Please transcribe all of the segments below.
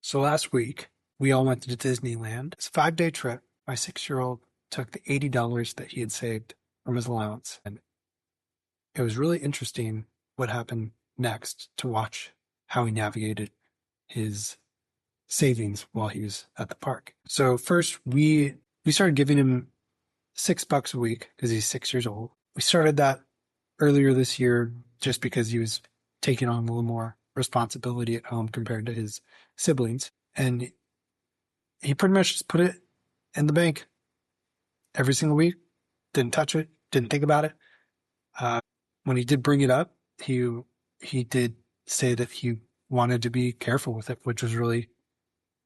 So last week, we all went to Disneyland. It's a 5-day trip. My 6-year-old took the $80 that he had saved from his allowance. And it was really interesting what happened next to watch how he navigated his savings while he was at the park. So first, we started giving him $6 a week because he's 6 years old. We started that earlier this year just because he was taking on a little more responsibility at home compared to his siblings. And he pretty much just put it in the bank every single week, didn't touch it, didn't think about it. When he did bring it up, he did say that he wanted to be careful with it, which was really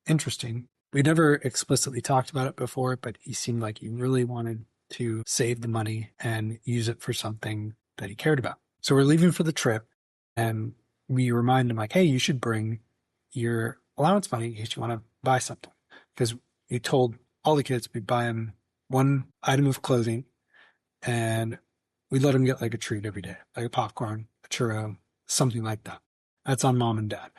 interesting. We never explicitly talked about it before, but he seemed like he really wanted to save the money and use it for something that he cared about. So we're leaving for the trip, and we remind him like, hey, you should bring your allowance money in case you want to buy something. Because we told all the kids we'd buy them one item of clothing, and we'd let them get like a treat every day, like a popcorn, a churro, something like that. That's on mom and dad.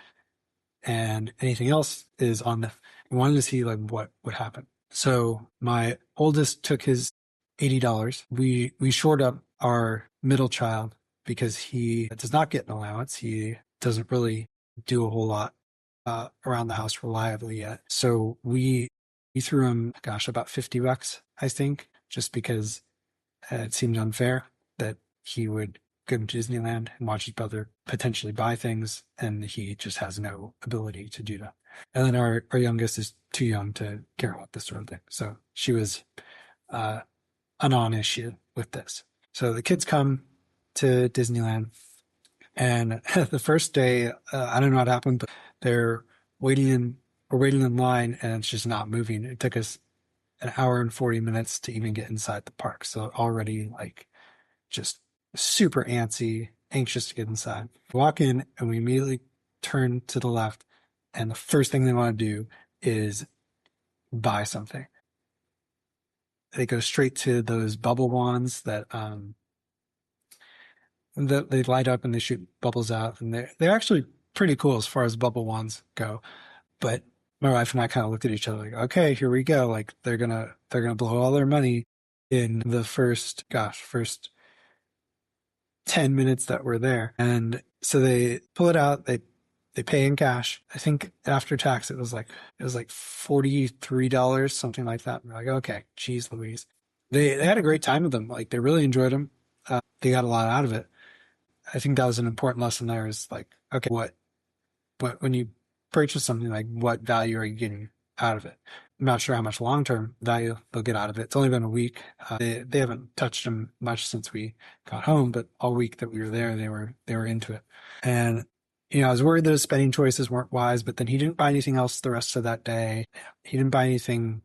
And anything else is on the, we wanted to see like what would happen. So my oldest took his $80. We shored up our middle child because he does not get an allowance. He doesn't really do a whole lot around the house reliably yet. So we threw him, gosh, about $50, I think, just because it seemed unfair that he would go to Disneyland and watch his brother potentially buy things, and he just has no ability to do that. And then our youngest is too young to care about this sort of thing. So she was a non-issue with this. So the kids come to Disneyland, and the first day, I don't know what happened, but we're waiting in line, and it's just not moving. It took us an hour and 40 minutes to even get inside the park. So already like just super antsy, anxious to get inside. We walk in and we immediately turn to the left, and the first thing they want to do is buy something. They go straight to those bubble wands that they light up and they shoot bubbles out, and they're actually pretty cool as far as bubble wands go. But my wife and I kind of looked at each other like, okay, here we go. Like they're gonna blow all their money in the first 10 minutes that we're there. And so they pull it out, they pay in cash. I think after tax it was like $43, something like that. And we're like, okay, geez Louise. They had a great time with them. Like they really enjoyed them. They got a lot out of it. I think that was an important lesson there, is like, okay, what when you purchase something, like what value are you getting out of it? I'm not sure how much long-term value they'll get out of it. It's only been a week. They haven't touched them much since we got home, but all week that we were there, they were into it. And I was worried that his spending choices weren't wise, but then he didn't buy anything else the rest of that day. He didn't buy anything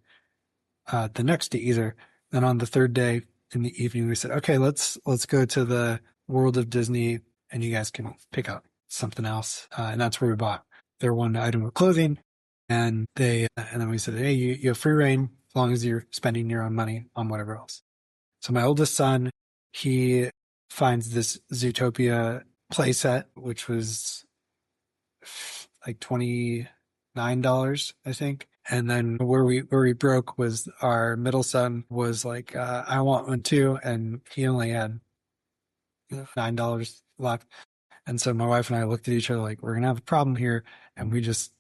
the next day either. Then on the third day in the evening, we said, okay, let's go to the World of Disney, and you guys can pick up something else. And that's where we bought their one item of clothing. And then we said, hey, you have free reign as long as you're spending your own money on whatever else. So my oldest son, he finds this Zootopia playset, which was like $29, I think. And then where we broke was our middle son was like, I want one too. And he only had $9 left. And so my wife and I looked at each other like, we're going to have a problem here. And we just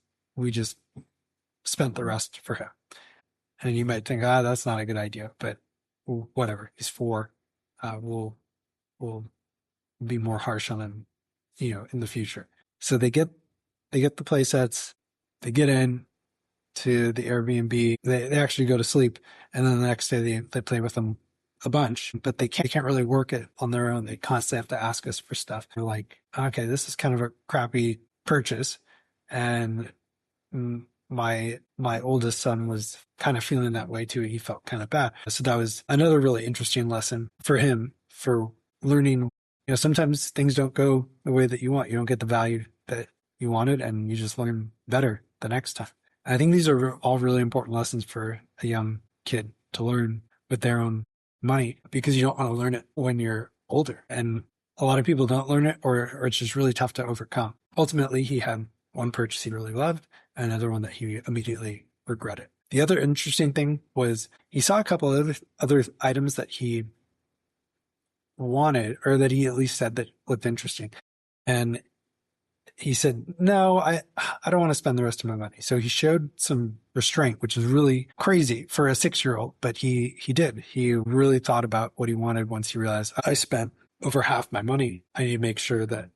spent the rest for him. And you might think, that's not a good idea, but whatever. He's 4. We'll be more harsh on him, in the future. So they get the play sets, they get in to the Airbnb, they actually go to sleep. And then the next day they play with them a bunch, but they can't really work it on their own. They constantly have to ask us for stuff. They're like, okay, this is kind of a crappy purchase. And my oldest son was kind of feeling that way too. He felt kind of bad. So that was another really interesting lesson for him, for learning, sometimes things don't go the way that you want. You don't get the value that you wanted, and you just learn better the next time. I think these are all really important lessons for a young kid to learn with their own money, because you don't want to learn it when you're older. And a lot of people don't learn it, or it's just really tough to overcome. Ultimately, he had One purchase he really loved, and another one that he immediately regretted. The other interesting thing was he saw a couple of other items that he wanted, or that he at least said that looked interesting. And he said, no, I don't want to spend the rest of my money. So he showed some restraint, which is really crazy for a 6-year-old, but he did. He really thought about what he wanted once he realized I spent over half my money. I need to make sure that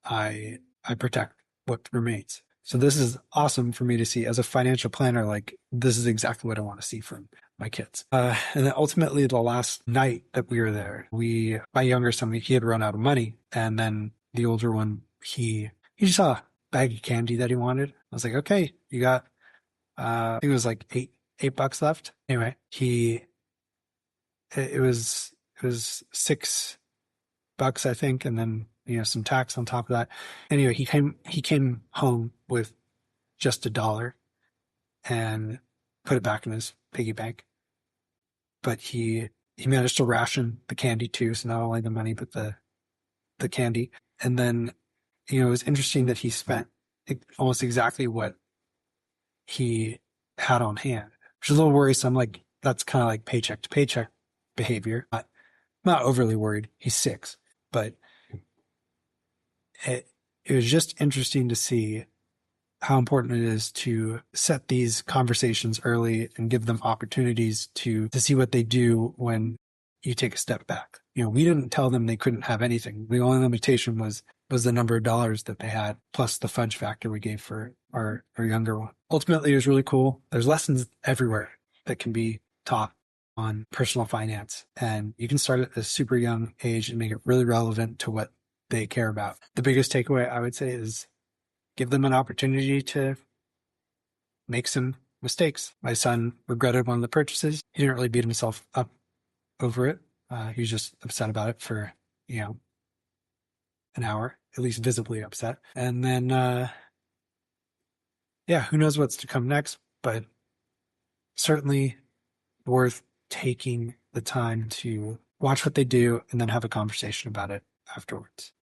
I protect what remains. So this is awesome for me to see as a financial planner. Like, this is exactly what I want to see from my kids. And then ultimately, the last night that we were there, my younger son, he had run out of money, and then the older one, he just saw a bag of candy that he wanted. I was like, okay, you got, I think it was like $8 left. Anyway, it was $6, I think, and then some tax on top of that. Anyway, he came home with just $1 and put it back in his piggy bank. But he managed to ration the candy too, so not only the money but the candy. And then it was interesting that he spent almost exactly what he had on hand, which is a little worrisome. Like, that's kind of like paycheck to paycheck behavior. Not overly worried. He's 6, but it was just interesting to see how important it is to set these conversations early and give them opportunities to see what they do when you take a step back. We didn't tell them they couldn't have anything. The only limitation was the number of dollars that they had, plus the fudge factor we gave for our younger one. Ultimately, it was really cool. There's lessons everywhere that can be taught on personal finance, and you can start at a super young age and make it really relevant to what they care about. The biggest takeaway, I would say, is give them an opportunity to make some mistakes. My son regretted one of the purchases. He didn't really beat himself up over it. He was just upset about it for, an hour, at least visibly upset. And then, who knows what's to come next, but certainly worth taking the time to watch what they do and then have a conversation about it afterwards.